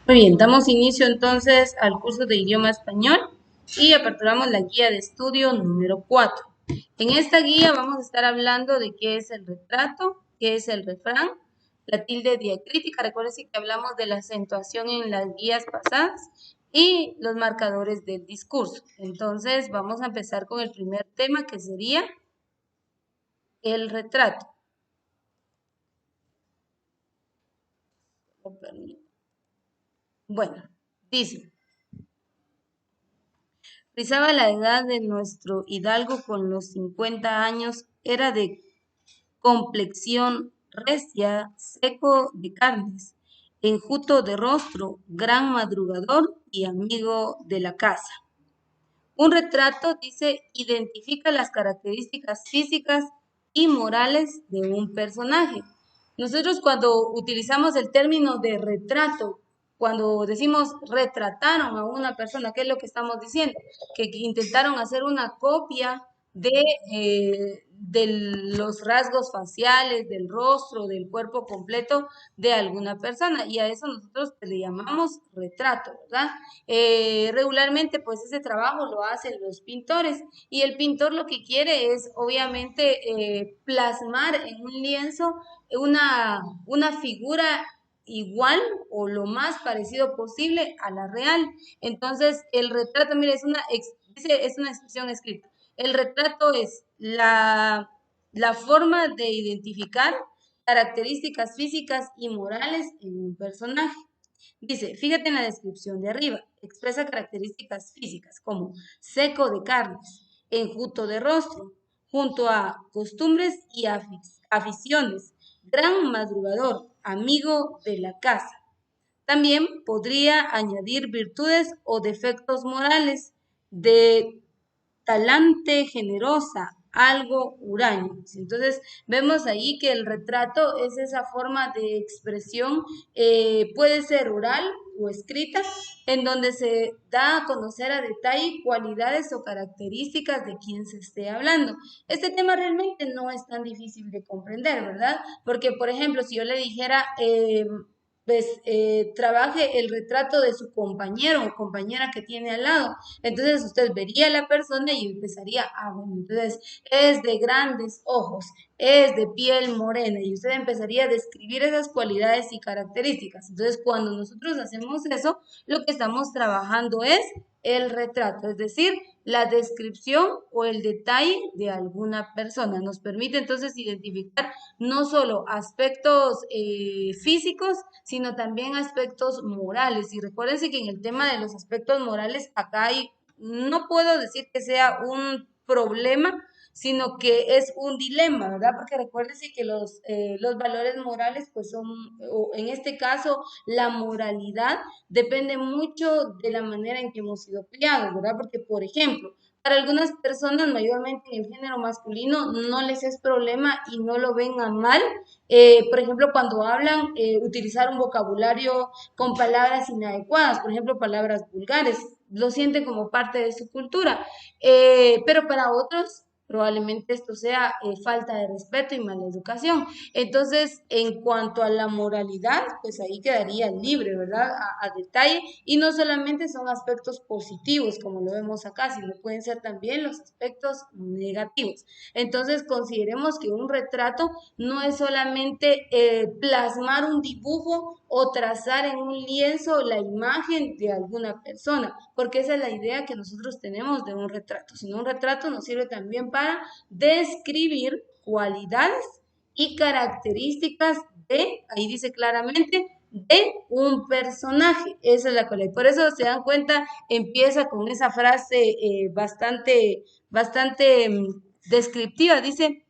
Muy bien, damos inicio entonces al curso de idioma español y aperturamos la guía de estudio número 4. En esta guía vamos a estar hablando de qué es el retrato, qué es el refrán, la tilde diacrítica, recuerden que hablamos de la acentuación en las guías pasadas y los marcadores del discurso. Entonces vamos a empezar con el primer tema que sería el retrato. Bueno, dice. Frisaba la edad de nuestro hidalgo con los 50 años, era de complexión recia, seco de carnes, enjuto de rostro, gran madrugador y amigo de la casa. Un retrato, dice, identifica las características físicas y morales de un personaje. Nosotros cuando utilizamos el término de retrato, cuando decimos retrataron a una persona, ¿qué es lo que estamos diciendo? Que intentaron hacer una copia de los rasgos faciales, del rostro, del cuerpo completo de alguna persona. Y a eso nosotros le llamamos retrato, ¿verdad? Regularmente pues ese trabajo lo hacen los pintores y el pintor lo que quiere es obviamente plasmar en un lienzo una figura igual o lo más parecido posible a la real. Entonces el retrato, mire, es una expresión escrita. El retrato es la forma de identificar características físicas y morales en un personaje. Dice, fíjate en la descripción de arriba, expresa características físicas como seco de carnes, enjuto de rostro, junto a costumbres y aficiones, gran madrugador, amigo de la casa. También podría añadir virtudes o defectos morales de talante generosa, algo huraño. Entonces, vemos ahí que el retrato es esa forma de expresión, puede ser oral o escrita, en donde se da a conocer a detalle cualidades o características de quien se esté hablando. Este tema realmente no es tan difícil de comprender, ¿verdad? Porque, por ejemplo, si yo le dijera, trabaje el retrato de su compañero o compañera que tiene al lado. Entonces usted vería a la persona y empezaría, bueno, entonces es de grandes ojos, es de piel morena y usted empezaría a describir esas cualidades y características. Entonces cuando nosotros hacemos eso, lo que estamos trabajando es el retrato, es decir, la descripción o el detalle de alguna persona. Nos permite entonces identificar no solo aspectos físicos, sino también aspectos morales. Y recuérdense que en el tema de los aspectos morales, acá hay, no puedo decir que sea un problema, sino que es un dilema, ¿verdad? Porque recuérdense que los valores morales, pues son, o en este caso, la moralidad depende mucho de la manera en que hemos sido criados, ¿verdad? Porque, por ejemplo, para algunas personas, mayormente en el género masculino, no les es problema y no lo ven a mal. Por ejemplo, cuando hablan, utilizar un vocabulario con palabras inadecuadas, por ejemplo, palabras vulgares, lo sienten como parte de su cultura. Pero para otros, probablemente esto sea falta de respeto y mala educación. Entonces, en cuanto a la moralidad, pues ahí quedaría libre, ¿verdad? A detalle. Y no solamente son aspectos positivos, como lo vemos acá, sino pueden ser también los aspectos negativos. Entonces, consideremos que un retrato no es solamente plasmar un dibujo o trazar en un lienzo la imagen de alguna persona, porque esa es la idea que nosotros tenemos de un retrato, sino un retrato nos sirve también para describir cualidades y características de, ahí dice claramente, de un personaje. Esa es la cualidad. Por eso se dan cuenta, empieza con esa frase bastante descriptiva. Dice,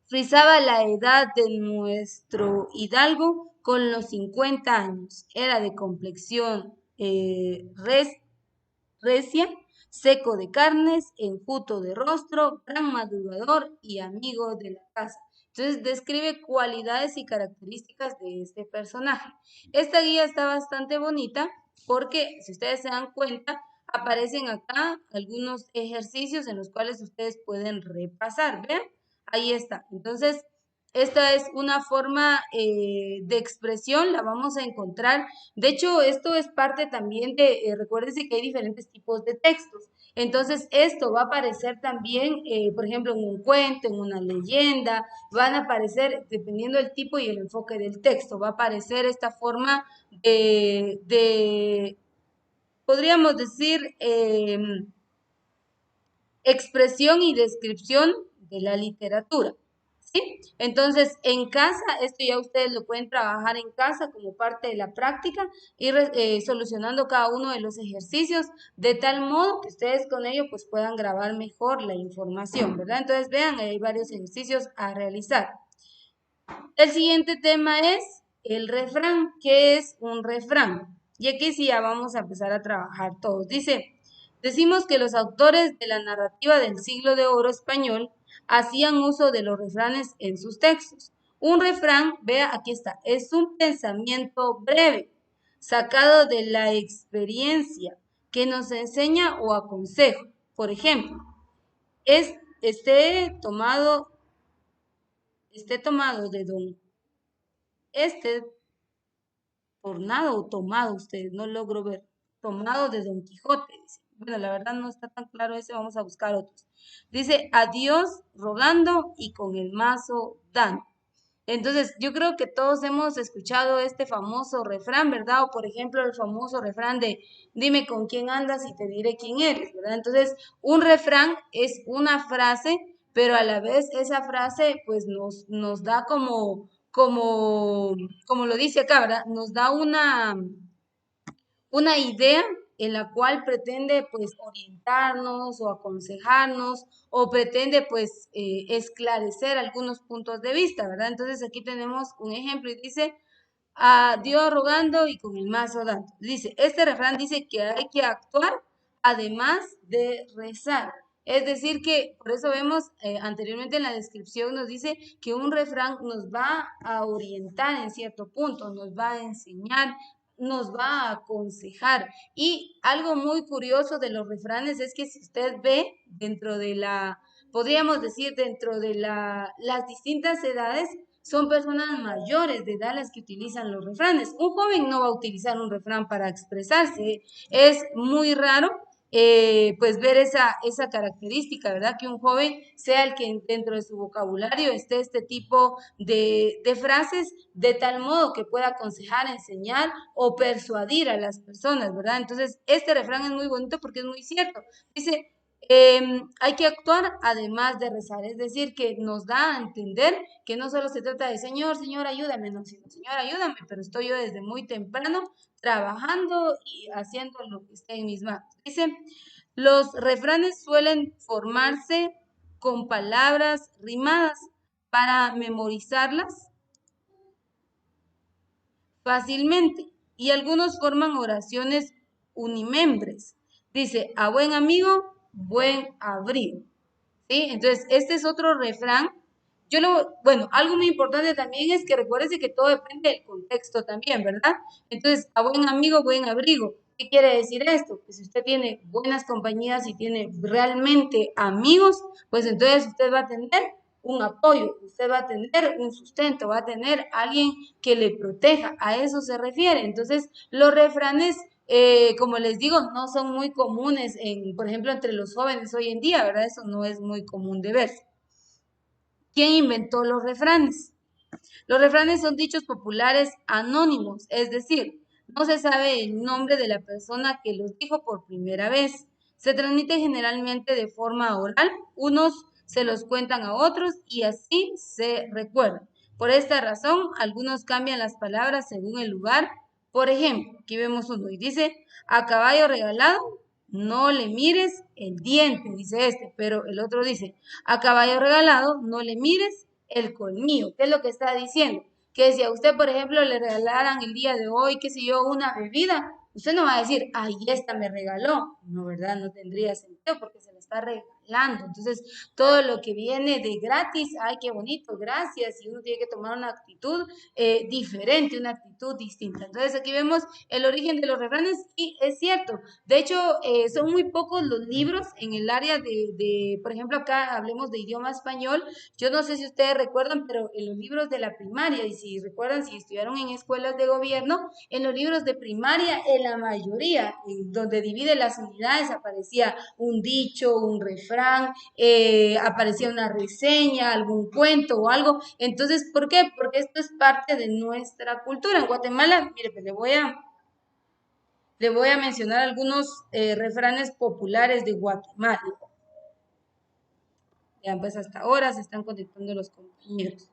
frisaba la edad de nuestro hidalgo con los 50 años. Era de complexión recia, seco de carnes, enjuto de rostro, gran madrugador y amigo de la casa. Entonces describe cualidades y características de este personaje. Esta guía está bastante bonita porque, si ustedes se dan cuenta, aparecen acá algunos ejercicios en los cuales ustedes pueden repasar. ¿Vean? Ahí está. Entonces, Esta es una forma de expresión, la vamos a encontrar. De hecho, esto es parte también de, recuérdense que hay diferentes tipos de textos. Entonces, esto va a aparecer también, por ejemplo, en un cuento, en una leyenda, van a aparecer, dependiendo del tipo y el enfoque del texto, va a aparecer esta forma de podríamos decir, expresión y descripción de la literatura. ¿Sí? Entonces, en casa, esto ya ustedes lo pueden trabajar en casa como parte de la práctica, ir solucionando cada uno de los ejercicios de tal modo que ustedes con ello pues puedan grabar mejor la información, ¿verdad? Entonces, vean, hay varios ejercicios a realizar. El siguiente tema es el refrán. ¿Qué es un refrán? Y aquí sí ya vamos a empezar a trabajar todos. Dice, decimos que los autores de la narrativa del siglo de oro español hacían uso de los refranes en sus textos. Un refrán, vea, aquí está, es un pensamiento breve, sacado de la experiencia, que nos enseña o aconseja. Por ejemplo, es, esté tomado, esté tomado de don este tornado o tomado, ustedes, no logro ver, tomado de Don Quijote. Dice. Bueno, la verdad no está tan claro ese, vamos a buscar otros. Dice, a Dios rogando y con el mazo dando. Entonces, yo creo que todos hemos escuchado este famoso refrán, ¿verdad? O por ejemplo, el famoso refrán de dime con quién andas y te diré quién eres, ¿verdad? Entonces, un refrán es una frase, pero a la vez esa frase pues nos da como lo dice acá, ¿verdad? Nos da una idea en la cual pretende pues orientarnos o aconsejarnos o pretende pues esclarecer algunos puntos de vista, ¿verdad? Entonces aquí tenemos un ejemplo y dice, a Dios rogando y con el mazo dando. Dice, este refrán dice que hay que actuar además de rezar. Es decir, que por eso vemos anteriormente en la descripción nos dice que un refrán nos va a orientar en cierto punto, nos va a enseñar, nos va a aconsejar. Y algo muy curioso de los refranes es que si usted ve dentro de podríamos decir, dentro de las distintas edades, son personas mayores de edad las que utilizan los refranes. Un joven no va a utilizar un refrán para expresarse. Es muy raro pues ver esa característica, ¿verdad? Que un joven sea el que dentro de su vocabulario esté este tipo de frases de tal modo que pueda aconsejar, enseñar o persuadir a las personas, ¿verdad? Entonces, este refrán es muy bonito porque es muy cierto. Dice, hay que actuar además de rezar, es decir, que nos da a entender que no solo se trata de Señor, Señor, ayúdame, no, sino Señor, ayúdame, pero estoy yo desde muy temprano trabajando y haciendo lo que esté en mis manos. Dice, los refranes suelen formarse con palabras rimadas para memorizarlas fácilmente y algunos forman oraciones unimembres. Dice, a buen amigo, buen abrigo. ¿Sí? Entonces, este es otro refrán. Bueno, algo muy importante también es que recuérdese que todo depende del contexto también, ¿verdad? Entonces, a buen amigo, buen abrigo. ¿Qué quiere decir esto? Que si usted tiene buenas compañías y tiene realmente amigos, pues entonces usted va a tener un apoyo, usted va a tener un sustento, va a tener alguien que le proteja, a eso se refiere. Entonces, los refranes como les digo, no son muy comunes, por ejemplo, entre los jóvenes hoy en día, ¿verdad? Eso no es muy común de ver. ¿Quién inventó los refranes? Los refranes son dichos populares anónimos, es decir, no se sabe el nombre de la persona que los dijo por primera vez. Se transmite generalmente de forma oral, unos se los cuentan a otros y así se recuerdan. Por esta razón, algunos cambian las palabras según el lugar. Por ejemplo, aquí vemos uno y dice, a caballo regalado, no le mires el diente, dice este, pero el otro dice, a caballo regalado, no le mires el colmillo. ¿Qué es lo que está diciendo? Que si a usted, por ejemplo, le regalaran el día de hoy, qué sé yo, una bebida, usted no va a decir, ay, esta me regaló. No, ¿verdad? No tendría sentido porque se la está regalando. Entonces, todo lo que viene de gratis, ay, qué bonito, gracias, y uno tiene que tomar una actitud diferente, una actitud distinta. Entonces, aquí vemos el origen de los refranes y es cierto. De hecho, son muy pocos los libros en el área por ejemplo, acá hablemos de idioma español. Yo no sé si ustedes recuerdan, pero en los libros de la primaria, y si recuerdan, si estudiaron en escuelas de gobierno, en los libros de primaria, en la mayoría, en donde divide las unidades, aparecía un dicho, un refrán, aparecía una reseña, algún cuento o algo. Entonces, ¿por qué? Porque esto es parte de nuestra cultura. En Guatemala, mire, pues le voy a mencionar algunos refranes populares de Guatemala. Ya, pues hasta ahora se están conectando los compañeros.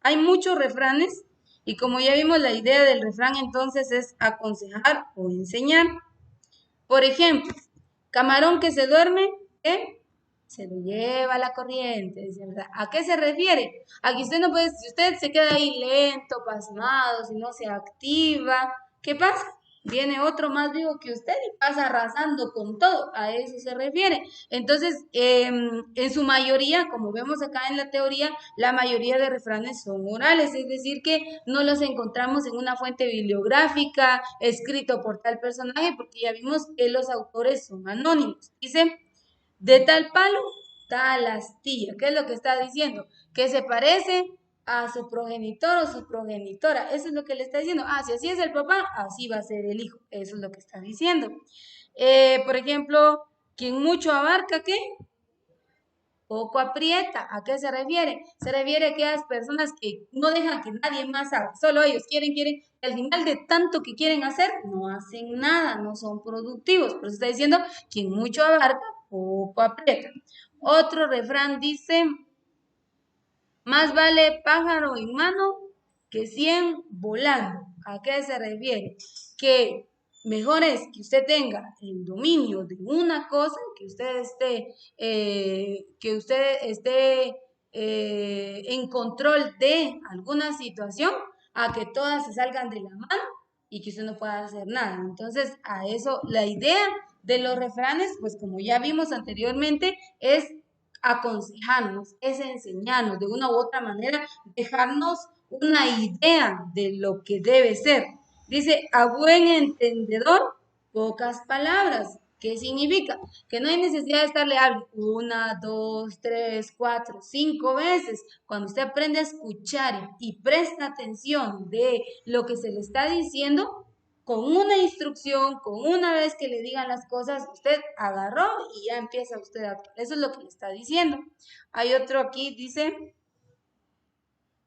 Hay muchos refranes y como ya vimos, la idea del refrán entonces es aconsejar o enseñar. Por ejemplo, camarón que se duerme, ¿qué? Se lo lleva la corriente, dice, ¿verdad? ¿A qué se refiere? A que usted no puede, si usted se queda ahí lento, pasmado, si no se activa, ¿qué pasa? Viene otro más vivo que usted y pasa arrasando con todo, a eso se refiere. Entonces, en su mayoría, como vemos acá en la teoría, la mayoría de refranes son orales, es decir, que no los encontramos en una fuente bibliográfica, escrito por tal personaje, porque ya vimos que los autores son anónimos. Dice, de tal palo, tal astilla. ¿Qué es lo que está diciendo? Que se parece a su progenitor o su progenitora. Eso es lo que le está diciendo. Ah, si así es el papá, así va a ser el hijo. Eso es lo que está diciendo. Por ejemplo, quien mucho abarca, ¿qué? Poco aprieta. ¿A qué se refiere? Se refiere a aquellas personas que no dejan que nadie más haga. Solo ellos quieren. Y al final de tanto que quieren hacer, no hacen nada, no son productivos. Por eso está diciendo, quien mucho abarca, poco aprieta. Otro refrán dice, más vale pájaro en mano que 100 volando. ¿A qué se refiere? Que mejor es que usted tenga el dominio de una cosa, que usted esté en control de alguna situación, a que todas se salgan de la mano y que usted no pueda hacer nada. Entonces, a eso, la idea de los refranes, pues como ya vimos anteriormente, es aconsejarnos, es enseñarnos de una u otra manera, dejarnos una idea de lo que debe ser. Dice, a buen entendedor, pocas palabras. ¿Qué significa? Que no hay necesidad de estarle hablando una, dos, tres, cuatro, cinco veces. Cuando usted aprende a escuchar y presta atención de lo que se le está diciendo, con una instrucción, con una vez que le digan las cosas, usted agarró y ya empieza usted a actuar. Eso es lo que le está diciendo. Hay otro aquí, dice,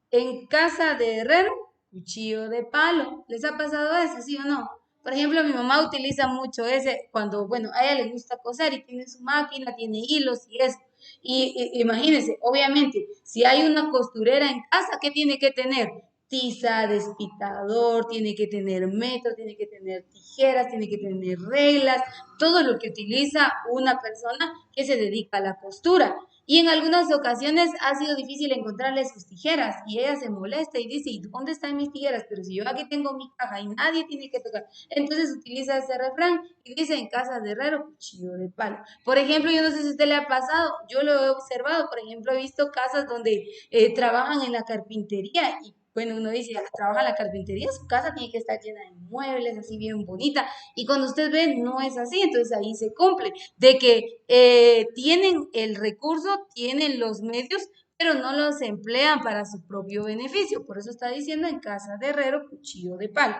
en casa de herrero, cuchillo de palo. ¿Les ha pasado eso, sí o no? Por ejemplo, mi mamá utiliza mucho ese cuando, bueno, a ella le gusta coser y tiene su máquina, tiene hilos y eso. Y imagínense, obviamente, si hay una costurera en casa, ¿qué tiene que tener? Tiza, despitador, tiene que tener metro, tiene que tener tijeras, tiene que tener reglas, todo lo que utiliza una persona que se dedica a la costura. Y en algunas ocasiones ha sido difícil encontrarle sus tijeras y ella se molesta y dice, ¿y dónde están mis tijeras? Pero si yo aquí tengo mi caja y nadie tiene que tocar. Entonces utiliza ese refrán y dice, en casa de herrero, cuchillo de palo. Por ejemplo, yo no sé si a usted le ha pasado, yo lo he observado, por ejemplo, he visto casas donde trabajan en la carpintería y bueno, uno dice, trabaja en la carpintería, su casa tiene que estar llena de muebles, así bien bonita, y cuando usted ve, no es así, entonces ahí se cumple, de que tienen el recurso, tienen los medios, pero no los emplean para su propio beneficio, por eso está diciendo en casa de herrero, cuchillo de palo.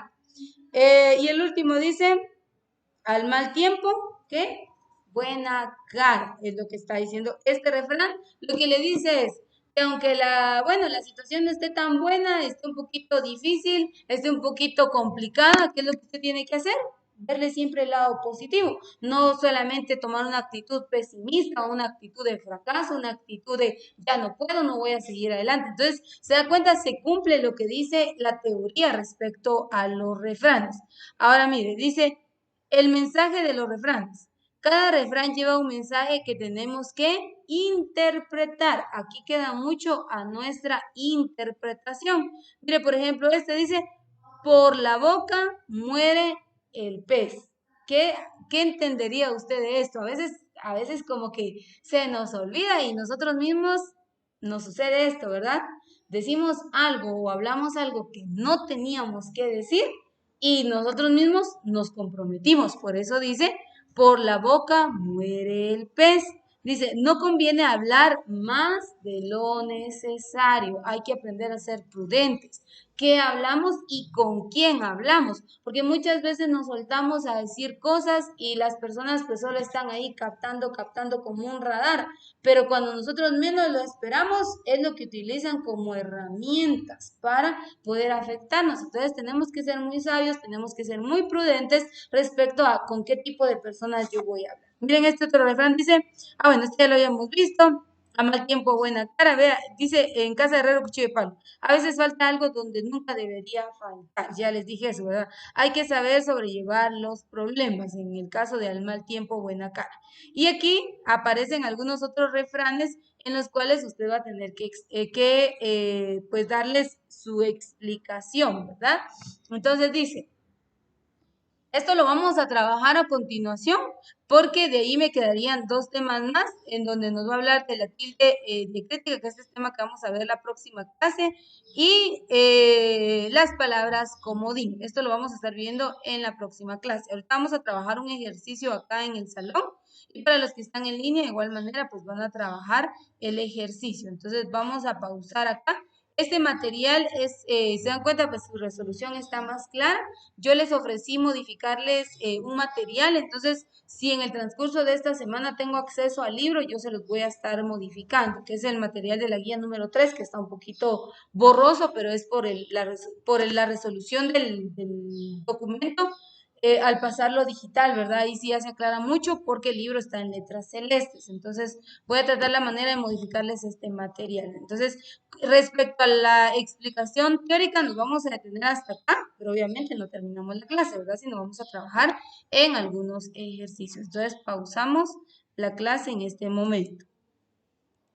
Y el último dice, al mal tiempo, ¿qué? Buena cara, es lo que está diciendo este refrán. Lo que le dice es que aunque bueno, la situación no esté tan buena, esté un poquito difícil, esté un poquito complicada, ¿qué es lo que usted tiene que hacer? Verle siempre el lado positivo, no solamente tomar una actitud pesimista o una actitud de fracaso, una actitud de ya no puedo, no voy a seguir adelante. Entonces, se da cuenta, se cumple lo que dice la teoría respecto a los refranes. Ahora mire, dice el mensaje de los refranes. Cada refrán lleva un mensaje que tenemos que interpretar. Aquí queda mucho a nuestra interpretación. Mire, por ejemplo, este dice, por la boca muere el pez. ¿Qué, qué entendería usted de esto? A veces como que se nos olvida y nosotros mismos nos sucede esto, ¿verdad? Decimos algo o hablamos algo que no teníamos que decir y nosotros mismos nos comprometimos. Por eso dice, por la boca muere el pez. Dice, no conviene hablar más de lo necesario. Hay que aprender a ser prudentes. ¿Qué hablamos y con quién hablamos? Porque muchas veces nos soltamos a decir cosas y las personas pues solo están ahí captando, captando como un radar. Pero cuando nosotros menos lo esperamos, es lo que utilizan como herramientas para poder afectarnos. Entonces tenemos que ser muy sabios, tenemos que ser muy prudentes respecto a con qué tipo de personas yo voy a hablar. Miren, este otro refrán dice, bueno, este ya lo habíamos visto, a mal tiempo buena cara, vea, dice, en casa de herrero cuchillo de palo. A veces falta algo donde nunca debería faltar, ya les dije eso, ¿verdad? Hay que saber sobrellevar los problemas, en el caso de al mal tiempo buena cara. Y aquí aparecen algunos otros refranes en los cuales usted va a tener pues darles su explicación, ¿verdad? Entonces dice, esto lo vamos a trabajar a continuación porque de ahí me quedarían dos temas más en donde nos va a hablar de la tilde diacrítica, que es el tema que vamos a ver la próxima clase, y las palabras comodín. Esto lo vamos a estar viendo en la próxima clase. Ahorita vamos a trabajar un ejercicio acá en el salón y para los que están en línea, de igual manera, pues van a trabajar el ejercicio. Entonces vamos a pausar acá. Este material es, se dan cuenta, pues su resolución está más clara. Yo les ofrecí modificarles un material, entonces si en el transcurso de esta semana tengo acceso al libro, yo se los voy a estar modificando, que es el material de la guía número 3, que está un poquito borroso, pero es por la resolución del documento al pasarlo digital, ¿verdad? Ahí sí ya se aclara mucho porque el libro está en letras celestes. Entonces, voy a tratar la manera de modificarles este material. Entonces, respecto a la explicación teórica, nos vamos a detener hasta acá, pero obviamente no terminamos la clase, ¿verdad? Sino vamos a trabajar en algunos ejercicios. Entonces, pausamos la clase en este momento.